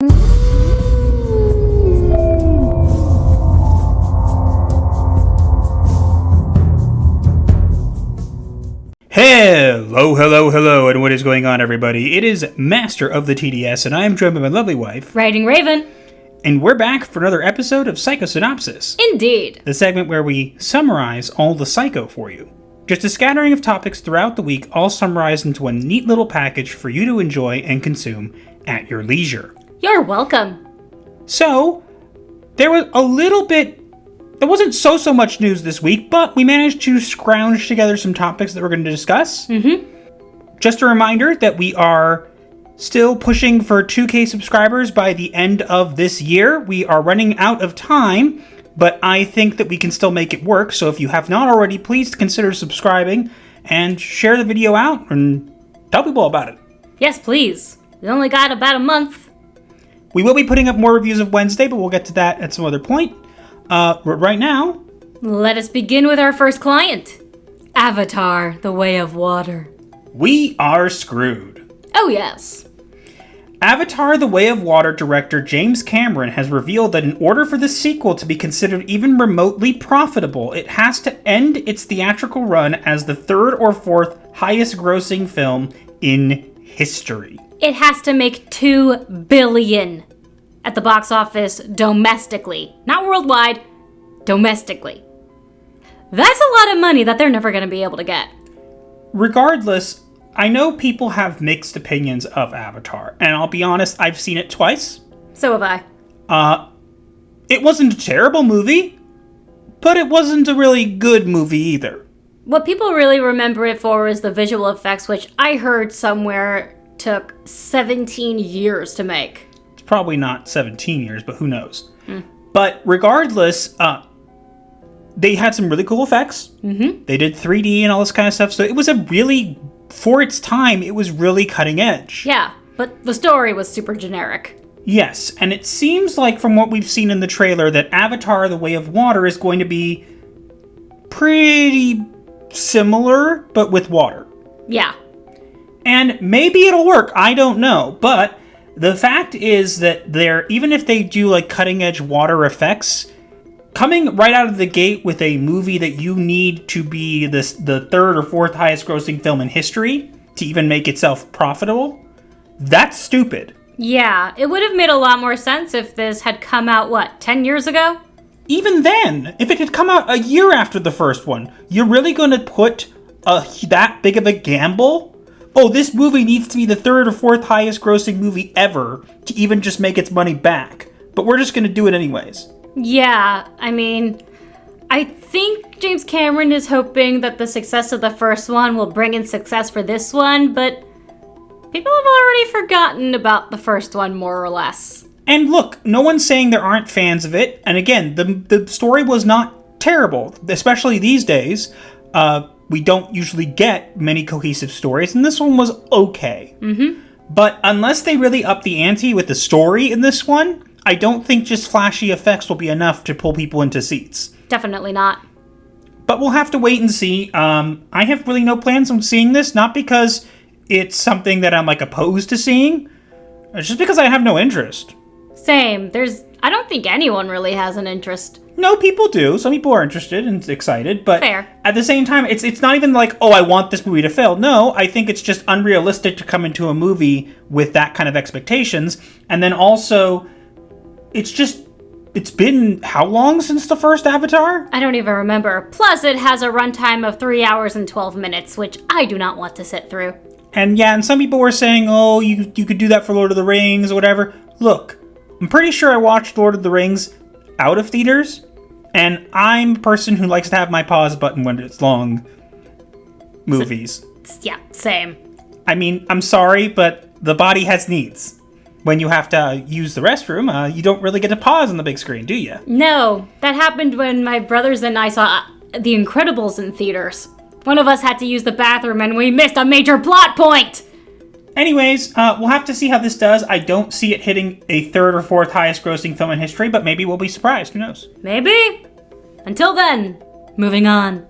Hello, and what is going on, everybody? It is Master of the TDS, and I am joined by my lovely wife, WritingRaven. And we're back for another episode of Psycho-Synopsis. Indeed. The segment where we summarize all the psycho for you. Just a scattering of topics throughout the week, all summarized into a neat little package for you to enjoy and consume at your leisure. You're welcome. So, there was there wasn't so much news this week, but we managed to scrounge together some topics that we're going to discuss. Just a reminder that we are still pushing for 2K subscribers by the end of this year. We are running out of time, but I think that we can still make it work. So if you have not already, please consider subscribing and share the video out and tell people about it. Yes, please. We only got about a month. We will be putting up more reviews of Wednesday, but we'll get to that at some other point. Right now, let us begin with our first client. Avatar, The Way of Water. We are screwed. Oh, yes. Avatar: The Way of Water director James Cameron has revealed that in order for the sequel to be considered even remotely profitable, it has to end its theatrical run as the third or fourth highest grossing film in history. It has to make $2 billion at the box office domestically. Not worldwide, domestically. That's a lot of money that they're never going to be able to get. Regardless, I know people have mixed opinions of Avatar, and I'll be honest, I've seen it twice. So have I. It wasn't a terrible movie, but it wasn't a really good movie either. What people really remember it for is the visual effects, which I heard somewhere took 17 years to make. It's probably not 17 years, but who knows. But regardless, they had some really cool effects. They did 3D and all this kind of stuff, so it was for its time, it was really cutting edge. Yeah, but the story was super generic. Yes, and it seems like from what we've seen in the trailer that Avatar: The Way of Water is going to be pretty similar, but with water. Yeah. And maybe it'll work, I don't know, but the fact is that even if they do like cutting edge water effects, coming right out of the gate with a movie that you need to be the third or fourth highest grossing film in history to even make itself profitable, that's stupid. Yeah, it would have made a lot more sense if this had come out, 10 years ago? Even then, if it had come out a year after the first one, you're really going to put that big of a gamble? Oh, this movie needs to be the third or fourth highest grossing movie ever to even just make its money back. But we're just going to do it anyways. Yeah, I mean, I think James Cameron is hoping that the success of the first one will bring in success for this one, but people have already forgotten about the first one, more or less. And look, no one's saying there aren't fans of it. And again, the story was not terrible, especially these days. We don't usually get many cohesive stories, and this one was okay. But unless they really up the ante with the story in this one, I don't think just flashy effects will be enough to pull people into seats. Definitely not. But we'll have to wait and see. I have really no plans on seeing this, not because it's something that I'm opposed to seeing, it's just because I have no interest. Same. I don't think anyone really has an interest. No, people do. Some people are interested and excited, but fair. At the same time, it's not even like, oh, I want this movie to fail. No, I think it's just unrealistic to come into a movie with that kind of expectations. And then also, it's been how long since the first Avatar? I don't even remember. Plus, it has a runtime of 3 hours and 12 minutes, which I do not want to sit through. And yeah, and some people were saying, oh, you could do that for Lord of the Rings or whatever. Look, I'm pretty sure I watched Lord of the Rings out of theaters, and I'm a person who likes to have my pause button when it's long movies. Yeah, same. I mean, I'm sorry, but the body has needs. When you have to use the restroom, you don't really get to pause on the big screen, do you? No, that happened when my brothers and I saw The Incredibles in theaters. One of us had to use the bathroom and we missed a major plot point! Anyways, we'll have to see how this does. I don't see it hitting a third or fourth highest grossing film in history, but maybe we'll be surprised. Who knows? Maybe. Until then, moving on.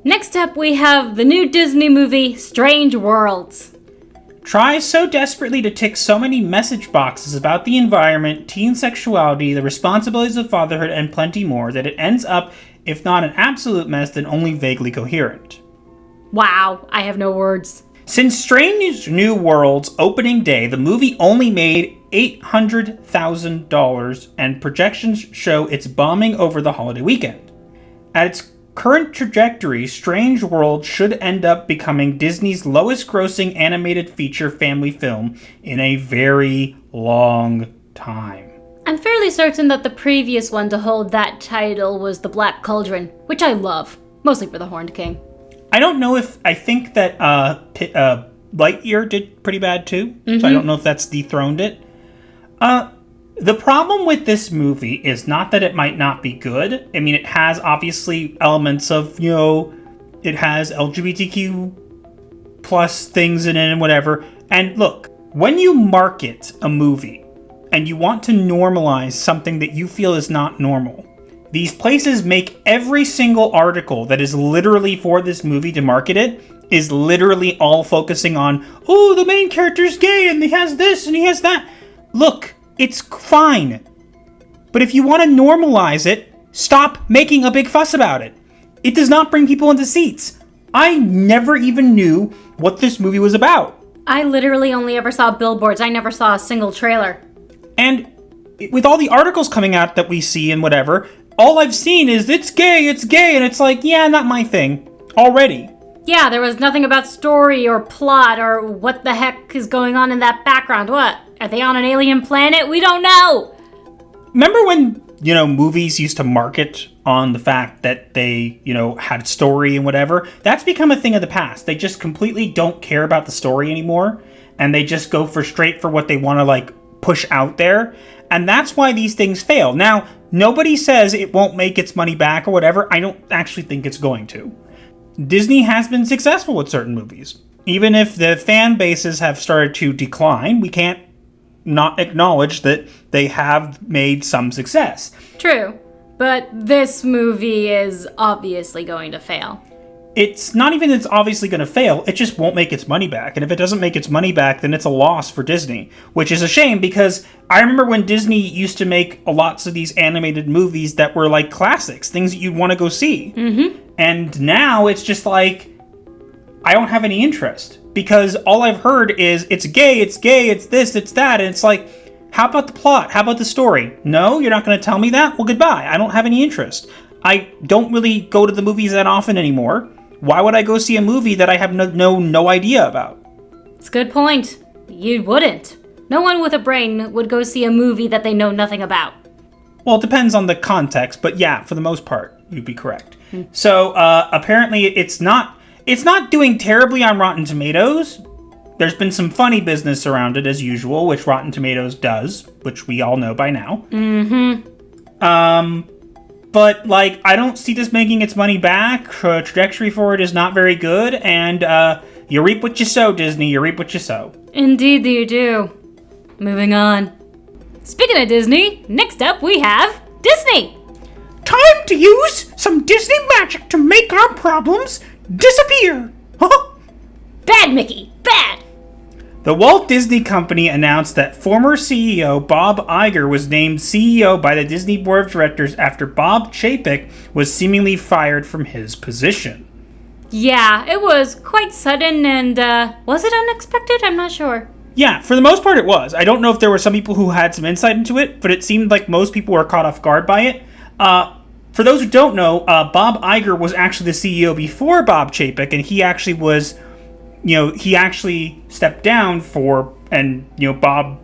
Next up, we have the new Disney movie, Strange Worlds. tries so desperately to tick so many message boxes about the environment, teen sexuality, the responsibilities of fatherhood, and plenty more that it ends up, if not an absolute mess, then only vaguely coherent. Wow, I have no words. Since Strange New Worlds opening day, the movie only made $800,000, and projections show it's bombing over the holiday weekend. At its current trajectory, Strange World should end up becoming Disney's lowest-grossing animated feature family film in a very long time. I'm fairly certain that the previous one to hold that title was The Black Cauldron, which I love, mostly for the Horned King. I don't know if... I think that Lightyear did pretty bad too, so I don't know if that's dethroned it. The problem with this movie is not that it might not be good. I mean, it has obviously elements of, it has LGBTQ plus things in it and whatever. And look, when you market a movie and you want to normalize something that you feel is not normal, these places make every single article that is literally for this movie to market it is literally all focusing on, oh, the main character's gay and he has this and he has that. Look, it's fine. But if you want to normalize it, stop making a big fuss about it. It does not bring people into seats. I never even knew what this movie was about. I literally only ever saw billboards. I never saw a single trailer. And with all the articles coming out that we see and whatever, all I've seen is it's gay, and it's like, yeah, not my thing already. Yeah, there was nothing about story or plot or what the heck is going on in that background. What? Are they on an alien planet? We don't know! Remember when, movies used to market on the fact that they, had story and whatever? That's become a thing of the past. They just completely don't care about the story anymore, and they just go straight for what they want to, push out there. And that's why these things fail. Now, nobody says it won't make its money back or whatever. I don't actually think it's going to. Disney has been successful with certain movies. Even if the fan bases have started to decline, we can't not acknowledge that they have made some success. True, but this movie is obviously going to fail. It's not even that it's obviously going to fail, it just won't make its money back. And if it doesn't make its money back, then it's a loss for Disney, which is a shame because I remember when Disney used to make lots of these animated movies that were like classics, things that you'd want to go see. Mm-hmm. And now it's just like, I don't have any interest because all I've heard is it's gay, it's this, it's that. And it's like, how about the plot? How about the story? No, you're not going to tell me that? Well, goodbye. I don't have any interest. I don't really go to the movies that often anymore. Why would I go see a movie that I have no idea about? It's a good point. You wouldn't. No one with a brain would go see a movie that they know nothing about. Well, it depends on the context, but yeah, for the most part, you'd be correct. So, apparently it's not doing terribly on Rotten Tomatoes. There's been some funny business around it, as usual, which Rotten Tomatoes does, which we all know by now. Mm-hmm. But, I don't see this making its money back. Trajectory for it is not very good, and you reap what you sow, Disney. You reap what you sow. Indeed you do. Moving on. Speaking of Disney, next up we have Disney. Time to use some Disney magic to make our problems disappear. Bad, Mickey. Bad. The Walt Disney Company announced that former CEO Bob Iger was named CEO by the Disney Board of Directors after Bob Chapek was seemingly fired from his position. Yeah, it was quite sudden and, was it unexpected? I'm not sure. Yeah, for the most part it was. I don't know if there were some people who had some insight into it, but it seemed like most people were caught off guard by it. For those who don't know, Bob Iger was actually the CEO before Bob Chapek, and he actually was... he actually stepped down and Bob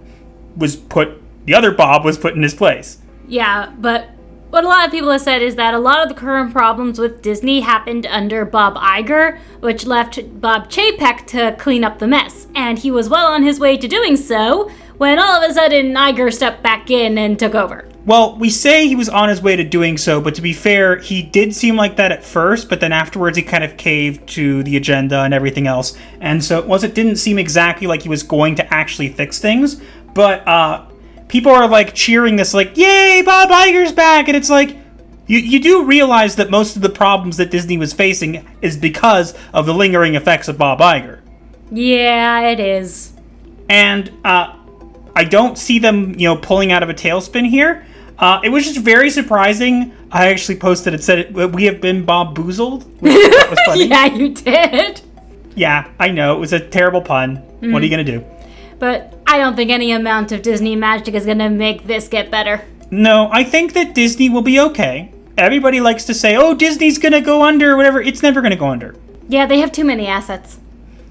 was the other Bob was put in his place. Yeah, but what a lot of people have said is that a lot of the current problems with Disney happened under Bob Iger, which left Bob Chapek to clean up the mess. And he was well on his way to doing so when all of a sudden Iger stepped back in and took over. Well, we say he was on his way to doing so, but to be fair, he did seem like that at first, but then afterwards he kind of caved to the agenda and everything else. And so it didn't seem exactly like he was going to actually fix things, but people are cheering this yay, Bob Iger's back, and it's you do realize that most of the problems that Disney was facing is because of the lingering effects of Bob Iger. Yeah, it is. And I don't see them, pulling out of a tailspin here. It was just very surprising. I actually posted it, said we have been Bob-boozled. That was funny. Yeah, you did. Yeah, I know. It was a terrible pun. What are you going to do? But I don't think any amount of Disney magic is going to make this get better. No, I think that Disney will be okay. Everybody likes to say, oh, Disney's going to go under or whatever. It's never going to go under. Yeah, they have too many assets.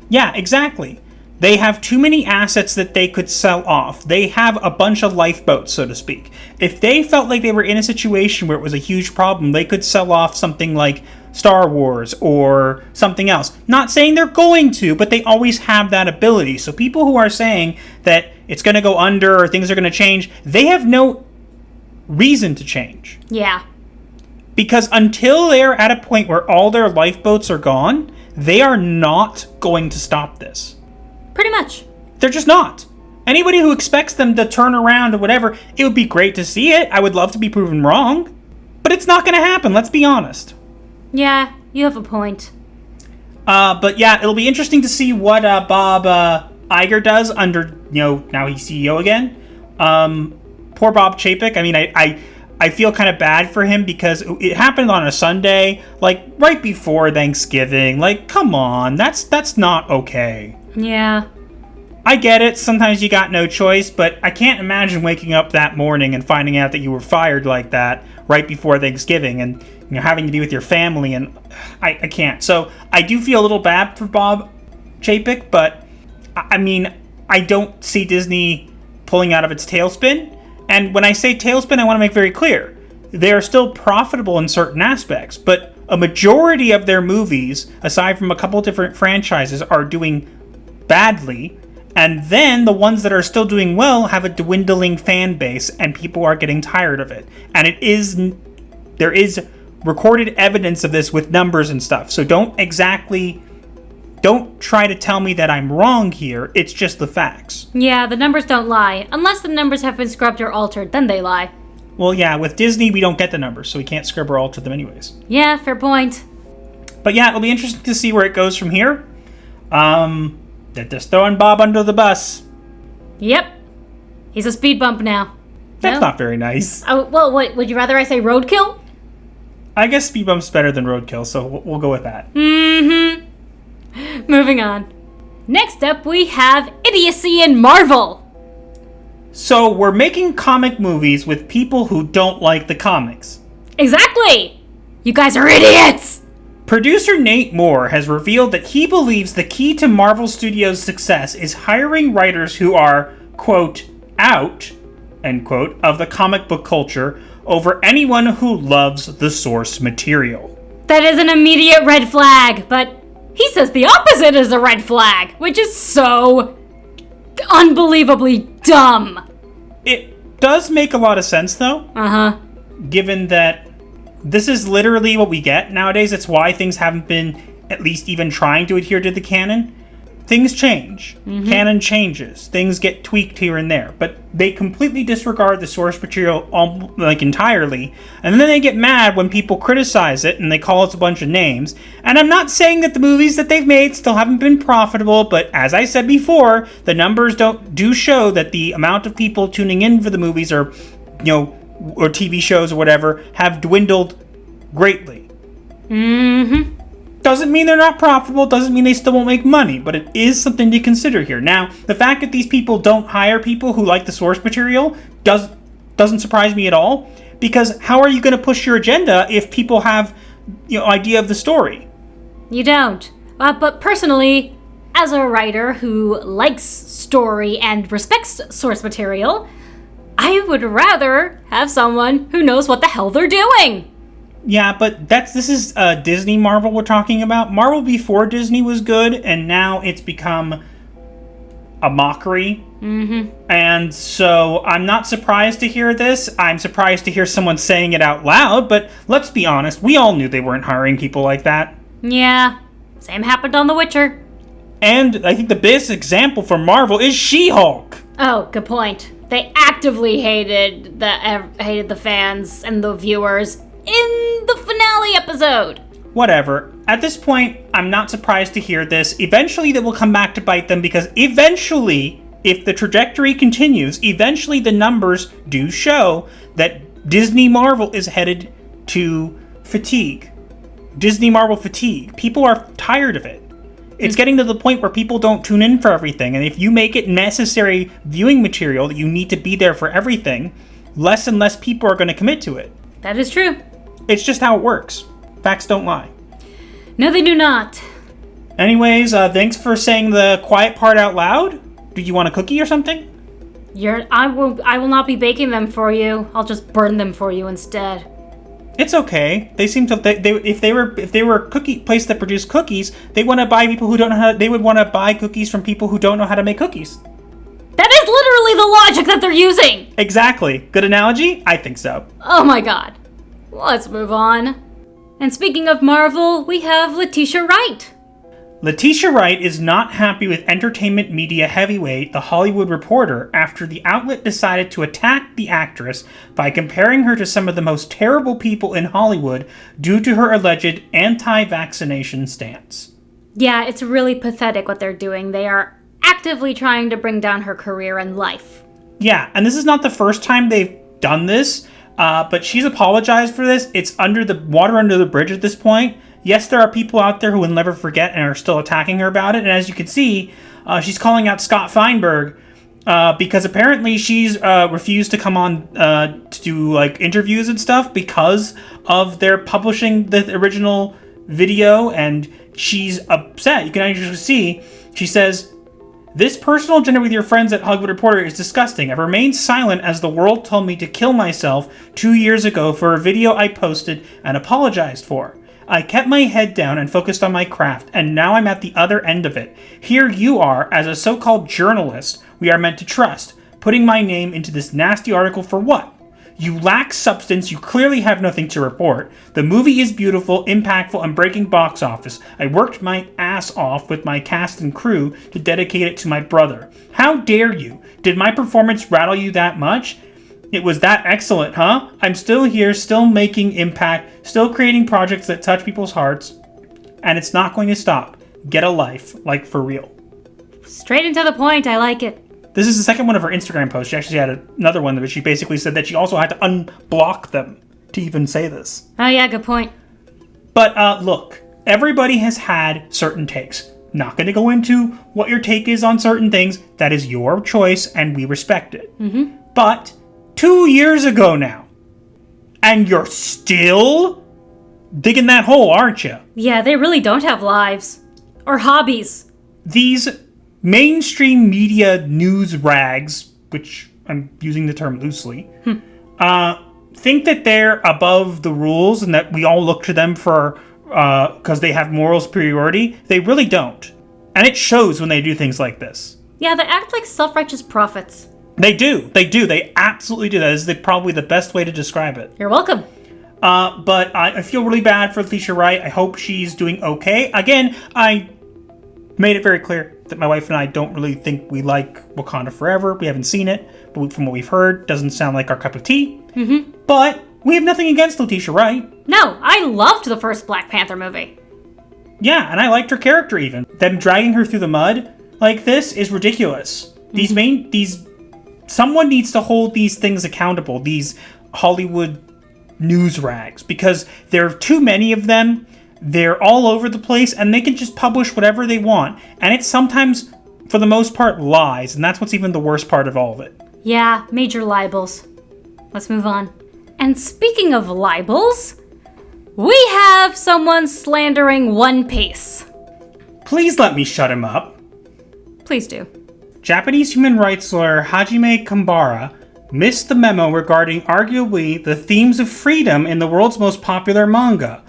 Yeah, exactly. They have too many assets that they could sell off. They have a bunch of lifeboats, so to speak. If they felt like they were in a situation where it was a huge problem, they could sell off something like Star Wars or something else. Not saying they're going to, but they always have that ability. So people who are saying that it's going to go under or things are going to change, they have no reason to change. Yeah. Because until they're at a point where all their lifeboats are gone, they are not going to stop this. Pretty much. They're just not. Anybody who expects them to turn around or whatever, it would be great to see it. I would love to be proven wrong. But it's not going to happen, let's be honest. Yeah, you have a point. But yeah, it'll be interesting to see what Bob Iger does under, now he's CEO again. Poor Bob Chapek. I mean, I feel kind of bad for him because it happened on a Sunday, like right before Thanksgiving. Like, come on, that's not okay. Yeah. I get it. Sometimes you got no choice, but I can't imagine waking up that morning and finding out that you were fired like that right before Thanksgiving and having to be with your family, and I can't. So I do feel a little bad for Bob Chapek, but I mean, I don't see Disney pulling out of its tailspin. And when I say tailspin, I want to make very clear. They are still profitable in certain aspects, but a majority of their movies, aside from a couple different franchises, are doing badly. And then the ones that are still doing well have a dwindling fan base, and people are getting tired of it. And there is recorded evidence of this with numbers and stuff. So don't try to tell me that I'm wrong here. It's just the facts. Yeah, the numbers don't lie. Unless the numbers have been scrubbed or altered, then they lie. Well, yeah, with Disney, we don't get the numbers, so we can't scrub or alter them anyways. Yeah, fair point. But yeah, it'll be interesting to see where it goes from here. They're just throwing Bob under the bus. Yep. He's a speed bump now. That's not very nice. Oh, well, what, would you rather I say roadkill? I guess speed bump's better than roadkill, so we'll go with that. Mm-hmm. Moving on. Next up, we have idiocy in Marvel. So we're making comic movies with people who don't like the comics. Exactly! You guys are idiots! Producer Nate Moore has revealed that he believes the key to Marvel Studios' success is hiring writers who are, quote, out, end quote, of the comic book culture over anyone who loves the source material. That is an immediate red flag, but he says the opposite is a red flag, which is so unbelievably dumb. It does make a lot of sense, though. Uh-huh. Given that this is literally what we get nowadays. It's why things haven't been at least even trying to adhere to the canon. Things change. Mm-hmm. Canon changes. Things get tweaked here and there. But they completely disregard the source material entirely. And then they get mad when people criticize it and they call us a bunch of names. And I'm not saying that the movies that they've made still haven't been profitable, but as I said before, the numbers do show that the amount of people tuning in for the movies or TV shows or whatever have dwindled greatly. Mm-hmm. Doesn't mean they're not profitable, doesn't mean they still won't make money, but it is something to consider here. Now, the fact that these people don't hire people who like the source material doesn't surprise me at all, because how are you going to push your agenda if people have idea of the story? You don't. But personally, as a writer who likes story and respects source material, I would rather have someone who knows what the hell they're doing. Yeah, but this is Disney Marvel we're talking about. Marvel before Disney was good, and now it's become a mockery. Mm-hmm. And so I'm not surprised to hear this. I'm surprised to hear someone saying it out loud, but let's be honest, we all knew they weren't hiring people like that. Yeah, same happened on The Witcher. And I think the biggest example for Marvel is She-Hulk. Oh, good point. They actively hated the fans and the viewers in the finale episode. Whatever. At this point, I'm not surprised to hear this. Eventually, that will come back to bite them because eventually, if the trajectory continues, eventually the numbers do show that Disney Marvel is headed to fatigue. Disney Marvel fatigue. People are tired of it. It's getting to the point where people don't tune in for everything, and if you make it necessary viewing material that you need to be there for everything, less and less people are going to commit to it. That is true. It's just how it works. Facts don't lie. No, they do not. Anyways, thanks for saying the quiet part out loud. Do you want a cookie or something? I will not be baking them for you. I'll just burn them for you instead. It's okay. They seem to if they were a cookie place that produced cookies, they want to buy people who don't know how. They would want to buy cookies from people who don't know how to make cookies. That is literally the logic that they're using. Exactly. Good analogy? I think so. Oh my god. Let's move on. And speaking of Marvel, we have Letitia Wright. Letitia Wright is not happy with entertainment media heavyweight The Hollywood Reporter after the outlet decided to attack the actress by comparing her to some of the most terrible people in Hollywood due to her alleged anti-vaccination stance. Yeah, it's really pathetic what they're doing. They are actively trying to bring down her career and life. Yeah, and this is not the first time they've done this, but she's apologized for this. It's under the water under the bridge at this point. Yes, there are people out there who will never forget and are still attacking her about it. And as you can see, she's calling out Scott Feinberg because apparently she's refused to come on to do like interviews and stuff because of their publishing the original video, and she's upset. You can actually see she says, "This personal agenda with your friends at Hollywood Reporter is disgusting. I've remained silent as the world told me to kill myself 2 years ago for a video I posted and apologized for. I kept my head down and focused on my craft, and now I'm at the other end of it. Here you are, as a so-called journalist we are meant to trust, putting my name into this nasty article for what? You lack substance, you clearly have nothing to report. The movie is beautiful, impactful, and breaking box office. I worked my ass off with my cast and crew to dedicate it to my brother. How dare you? Did my performance rattle you that much? It was that excellent, huh? I'm still here, still making impact, still creating projects that touch people's hearts, and it's not going to stop. Get a life, like for real." Straight and to the point, I like it. This is the second one of her Instagram posts. She actually had another one that she basically said that she also had to unblock them to even say this. Oh yeah, good point. But look, everybody has had certain takes. Not going to go into what your take is on certain things. That is your choice, and we respect it. Mm-hmm. But 2 years ago now, and you're still digging that hole, aren't you? Yeah, they really don't have lives. Or hobbies. These mainstream media news rags, which I'm using the term loosely, think that they're above the rules and that we all look to them for because they have moral superiority. They really don't. And it shows when they do things like this. Yeah, they act like self-righteous prophets. They do. They absolutely do. That is probably the best way to describe it. You're welcome. But I feel really bad for Letitia Wright. I hope she's doing okay. Again, I made it very clear that my wife and I don't really think we like Wakanda Forever. We haven't seen it, but from what we've heard, doesn't sound like our cup of tea. Mm-hmm. But we have nothing against Letitia Wright. No, I loved the first Black Panther movie. Yeah, and I liked her character even. Them dragging her through the mud like this is ridiculous. Mm-hmm. Someone needs to hold these things accountable, these Hollywood news rags, because there are too many of them. They're all over the place, and they can just publish whatever they want. And it's sometimes, for the most part, lies, and that's what's even the worst part of all of it. Yeah, major libels. Let's move on. And speaking of libels, we have someone slandering One Piece. Please let me shut him up. Please do. Japanese human rights lawyer Hajime Kambara missed the memo regarding arguably the themes of freedom in the world's most popular manga,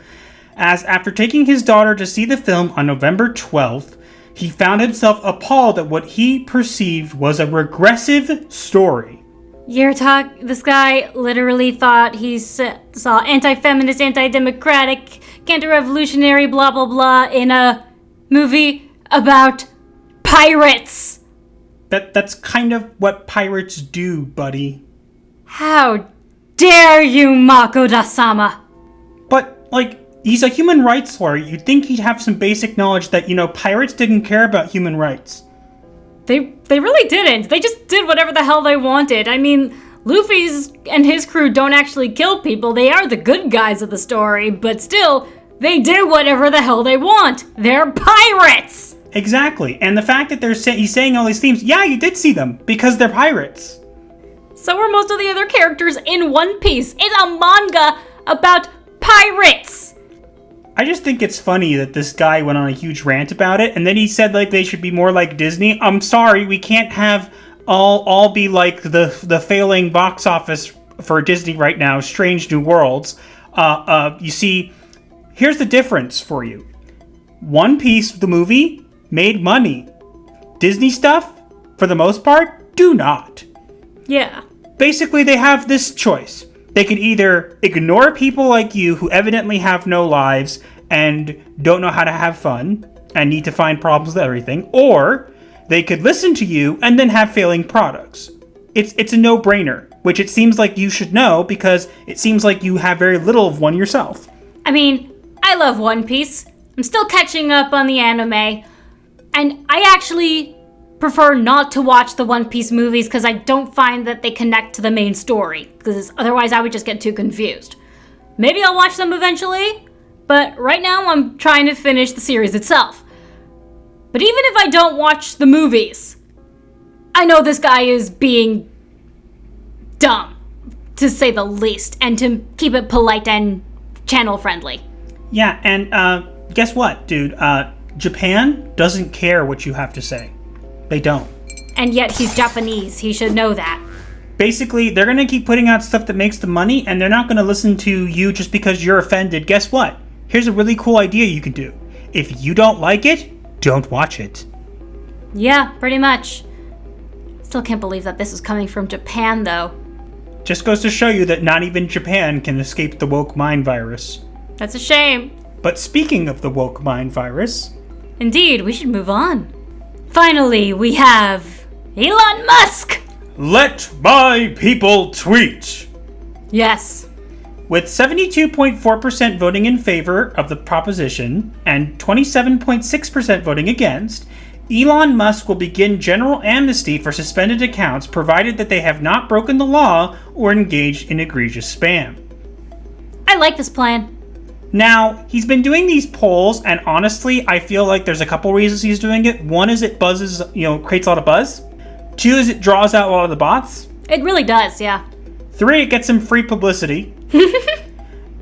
as after taking his daughter to see the film on November 12th, he found himself appalled at what he perceived was a regressive story. This guy literally thought he saw anti-feminist, anti-democratic, counter-revolutionary, blah blah blah in a movie about pirates. That's kind of what pirates do, buddy. How dare you, Makoda-sama? But, he's a human rights lawyer. You'd think he'd have some basic knowledge that, pirates didn't care about human rights. They really didn't. They just did whatever the hell they wanted. I mean, Luffy's and his crew don't actually kill people. They are the good guys of the story, but still, they do whatever the hell they want. They're pirates! Exactly. And the fact that he's saying all these themes, yeah, you did see them, because they're pirates. So are most of the other characters in One Piece. It's a manga about pirates! I just think it's funny that this guy went on a huge rant about it, and then he said like they should be more like Disney. I'm sorry, we can't have all be like the failing box office for Disney right now, Strange New Worlds. You see, here's the difference for you. One Piece, the movie, made money. Disney stuff, for the most part, do not. Yeah. Basically, they have this choice. They can either ignore people like you who evidently have no lives and don't know how to have fun and need to find problems with everything, or they could listen to you and then have failing products. It's a no-brainer, which it seems like you should know because it seems like you have very little of one yourself. I mean, I love One Piece. I'm still catching up on the anime. And I actually prefer not to watch the One Piece movies because I don't find that they connect to the main story, because otherwise I would just get too confused. Maybe I'll watch them eventually, but right now I'm trying to finish the series itself. But even if I don't watch the movies, I know this guy is being dumb, to say the least, and to keep it polite and channel friendly. Yeah, and guess what, dude? Japan doesn't care what you have to say. They don't. And yet he's Japanese. He should know that. Basically, they're going to keep putting out stuff that makes them money, and they're not going to listen to you just because you're offended. Guess what? Here's a really cool idea you can do. If you don't like it, don't watch it. Yeah, pretty much. Still can't believe that this is coming from Japan, though. Just goes to show you that not even Japan can escape the woke mind virus. That's a shame. But speaking of the woke mind virus... Indeed, we should move on. Finally, we have Elon Musk! Let my people tweet! Yes. With 72.4% voting in favor of the proposition and 27.6% voting against, Elon Musk will begin general amnesty for suspended accounts provided that they have not broken the law or engaged in egregious spam. I like this plan. Now, he's been doing these polls, and honestly, I feel like there's a couple reasons he's doing it. One is it buzzes, creates a lot of buzz. Two is it draws out a lot of the bots. It really does, yeah. 3, it gets him free publicity.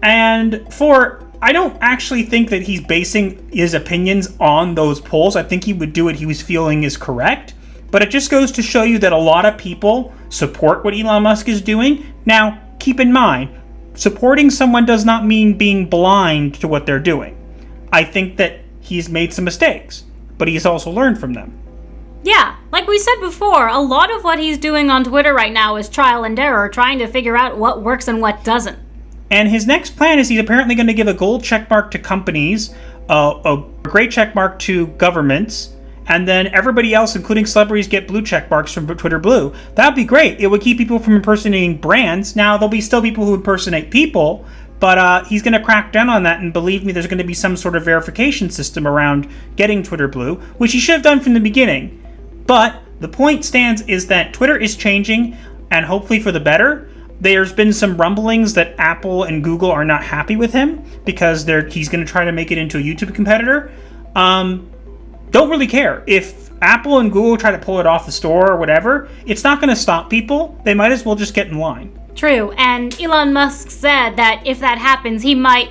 And 4, I don't actually think that he's basing his opinions on those polls. I think he would do what he was feeling is correct. But it just goes to show you that a lot of people support what Elon Musk is doing. Now, keep in mind, supporting someone does not mean being blind to what they're doing. I think that he's made some mistakes, but he's also learned from them. Yeah, like we said before, a lot of what he's doing on Twitter right now is trial and error, trying to figure out what works and what doesn't. And his next plan is he's apparently going to give a gold checkmark to companies, a great checkmark to governments, and then everybody else, including celebrities, get blue checkmarks from Twitter Blue. That'd be great. It would keep people from impersonating brands. Now, there'll be still people who impersonate people, but he's going to crack down on that, and believe me, there's going to be some sort of verification system around getting Twitter Blue, which he should have done from the beginning. But the point stands is that Twitter is changing, and hopefully for the better. There's been some rumblings that Apple and Google are not happy with him because he's going to try to make it into a YouTube competitor. Don't really care. If Apple and Google try to pull it off the store or whatever, it's not going to stop people. They might as well just get in line. True, and Elon Musk said that if that happens, he might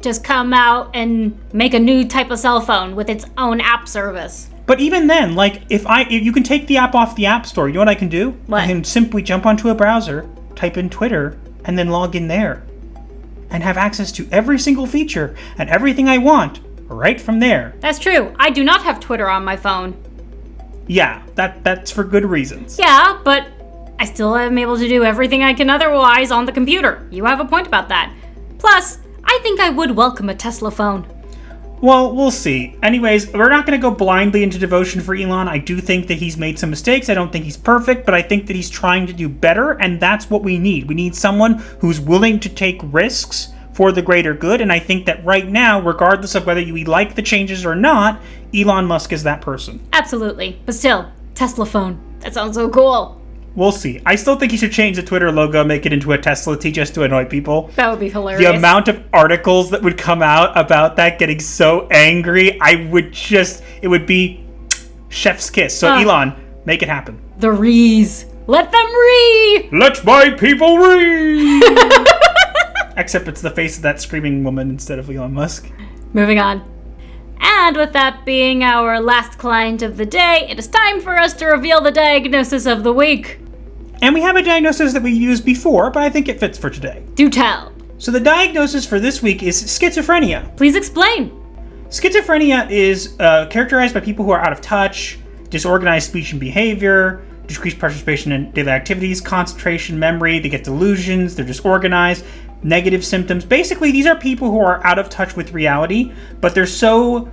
just come out and make a new type of cell phone with its own app service. But even then, like, if you can take the app off the App Store, you know what I can do? What? I can simply jump onto a browser, type in Twitter, and then log in there. And have access to every single feature and everything I want right from there. That's true. I do not have Twitter on my phone. Yeah, that's for good reasons. Yeah, but I still am able to do everything I can otherwise on the computer. You have a point about that. Plus, I think I would welcome a Tesla phone. Well, we'll see. Anyways, we're not going to go blindly into devotion for Elon. I do think that he's made some mistakes. I don't think he's perfect, but I think that he's trying to do better, and that's what we need. We need someone who's willing to take risks for the greater good, and I think that right now, regardless of whether you like the changes or not, Elon Musk is that person. Absolutely. But still, Tesla phone. That sounds so cool. We'll see. I still think he should change the Twitter logo, make it into a Tesla T just to annoy people. That would be hilarious. The amount of articles that would come out about that getting so angry, it would be chef's kiss. So Elon, make it happen. The rees. Let them ree! Let my people ree! Except it's the face of that screaming woman instead of Elon Musk. Moving on. And with that being our last client of the day, it is time for us to reveal the diagnosis of the week. And we have a diagnosis that we've used before, but I think it fits for today. Do tell. So the diagnosis for this week is schizophrenia. Please explain. Schizophrenia is characterized by people who are out of touch, disorganized speech and behavior, decreased participation in daily activities, concentration, memory, they get delusions, they're disorganized, negative symptoms. Basically, these are people who are out of touch with reality, but they're so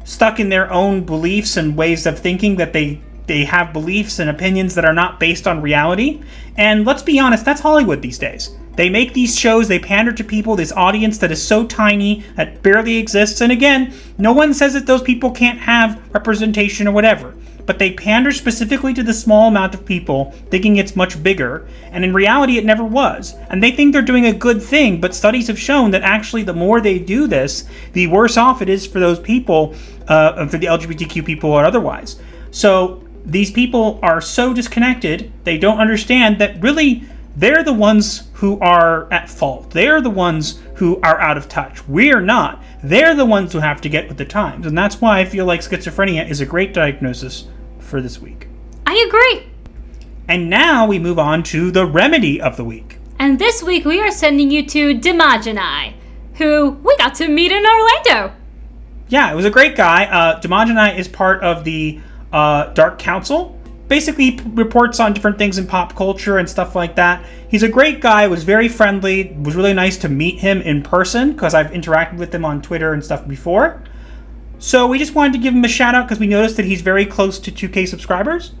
stuck in their own beliefs and ways of thinking that they have beliefs and opinions that are not based on reality. And let's be honest, that's Hollywood these days. They make these shows, they pander to people, this audience that is so tiny, that barely exists. And again, no one says that those people can't have representation or whatever. But they pander specifically to the small amount of people, thinking it's much bigger, and in reality it never was. And they think they're doing a good thing, but studies have shown that actually the more they do this, the worse off it is for those people, for the LGBTQ people or otherwise. So these people are so disconnected, they don't understand that really they're the ones who are at fault. They're the ones who are out of touch. We're not. They're the ones who have to get with the times. And that's why I feel like schizophrenia is a great diagnosis for this week. I agree. And now we move on to the remedy of the week. And this week we are sending you to Demogeni, who we got to meet in Orlando. Yeah, it was a great guy. Demogeni is part of the Dark Council. Basically reports on different things in pop culture and stuff like that. He's a great guy, was very friendly, it was really nice to meet him in person because I've interacted with him on Twitter and stuff before. So we just wanted to give him a shout out because we noticed that he's very close to 2K subscribers.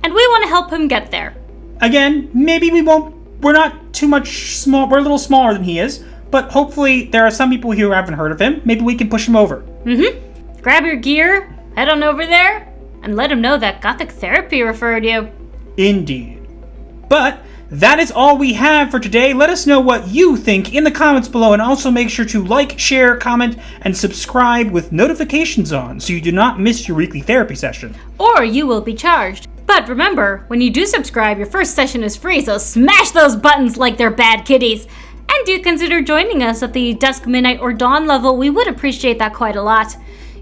And we want to help him get there. Again, maybe we're not too much small, we're a little smaller than he is, but hopefully there are some people here who haven't heard of him. Maybe we can push him over. Grab your gear, head on over there, and let him know that Gothic Therapy referred you. Indeed. But that is all we have for today. Let us know what you think in the comments below, and also make sure to like, share, comment, and subscribe with notifications on so you do not miss your weekly therapy session. Or you will be charged. But remember, when you do subscribe, your first session is free, so smash those buttons like they're bad kitties. And do consider joining us at the dusk, midnight, or dawn level. We would appreciate that quite a lot.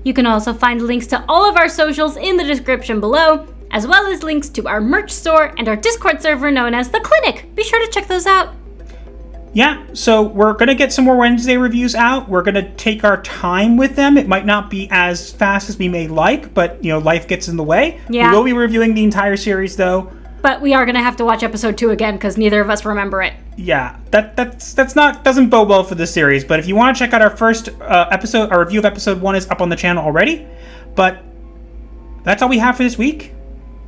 You can also find links to all of our socials in the description below, as well as links to our merch store and our Discord server known as The Clinic. Be sure to check those out. Yeah, so we're going to get some more Wednesday reviews out. We're going to take our time with them. It might not be as fast as we may like, but, life gets in the way. Yeah. We will be reviewing the entire series, though. But we are going to have to watch episode 2 again because neither of us remember it. Yeah, doesn't bode well for this series. But if you want to check out our first episode, our review of episode 1 is up on the channel already. But that's all we have for this week,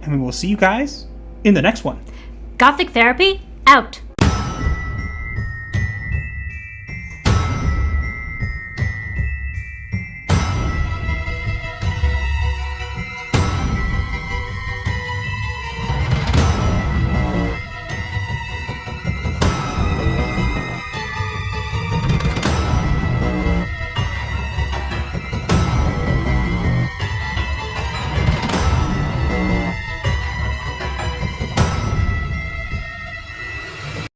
and we will see you guys in the next one. Gothic Therapy, out.